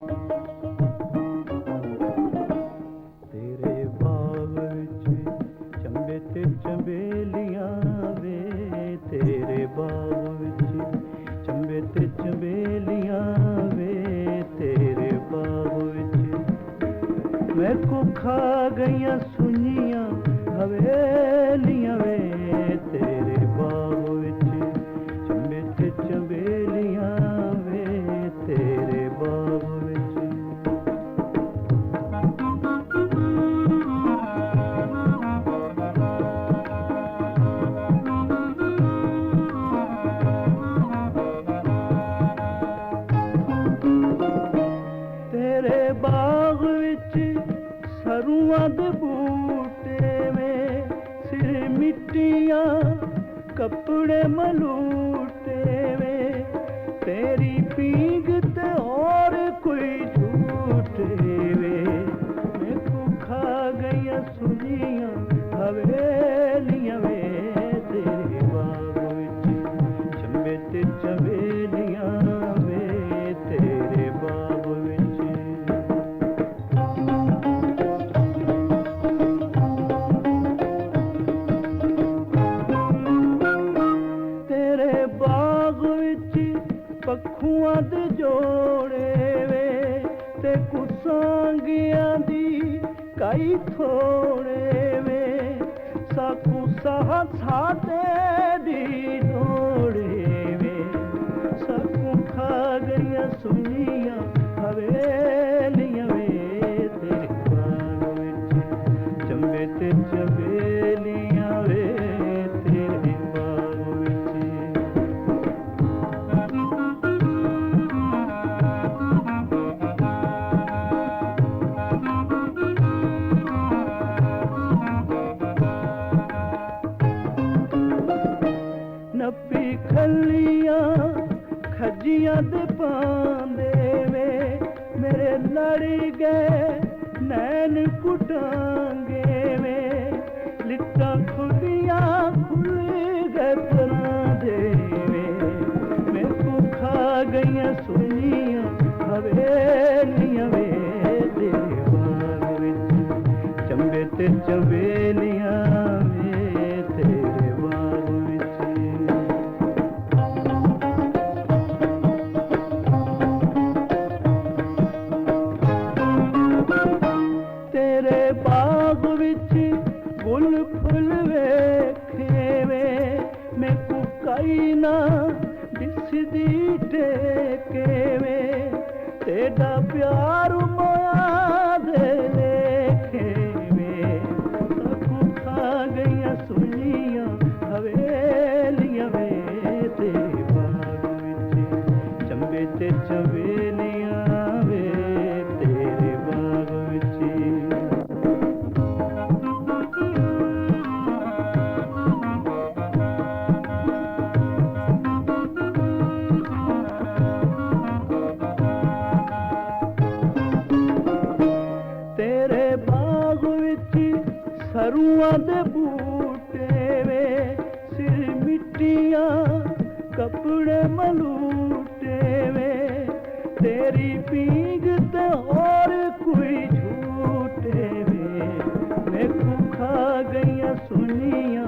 तेरे बाग विच चंबे ते चंबेलियां वे, तेरे बाग विच चंबे ते चंबेलियां वे, तेरे बाग विच मैं को खा गईयां सुनियां हवेलियां वे, तेरे बाग विच चंबे ते चंबेलियां वे, तेरे बाग विच। तेरे बाग विच सरुआं दे बूटे में सिर मिट्टियां कपड़े मलूटे में, तेरी पींग ते और कोई झूठे वे, मैं को खा गईयां सुनियां हवेलियां वे, तेरे बाग विच चंबे ते चंबेलियां वे, तेरे बाग विच। तेरे बाग विच पखुआं दे जोड़े वे, ते कुसांगियां दी काई थोड़े वे, साकू साहा साते दी जोड़े वे, साकू खा गईयां सुनियां हवेलियां वे, तेरे बाग विच चंबे ते चंबेलियां वे, तेरे बाग विच। नप्पी खल्लियां खजियां दे पांदे वे, मेरे लड़ गए नैन कुटांगे वे, लिट्टां खुलियां खुल गए परांदे वे, मैं को खा गईयां सुनियां हवेलियां वे, तेरे बाग विच चंबे ते चंबेलियां वे, तेरे बाग विच। तेरे बाग विच गुल फुल वेखे वे, मैं को काई ना दिसदी टेके वे, तेरा प्यार माया दे लेखे वे, साकू खा गईयां सुनियां हवेलियां वे, तेरे बाग विच चंबे ते चंबेलियां वे, तेरे बाग विच। तेरे बाग विच सरुआं दे बूटे वे, सिर मिट्टियां कपड़े मलूटे वे, तेरी पींग ते और कोई झूठे वे, मैं को खा गईयां सुनियां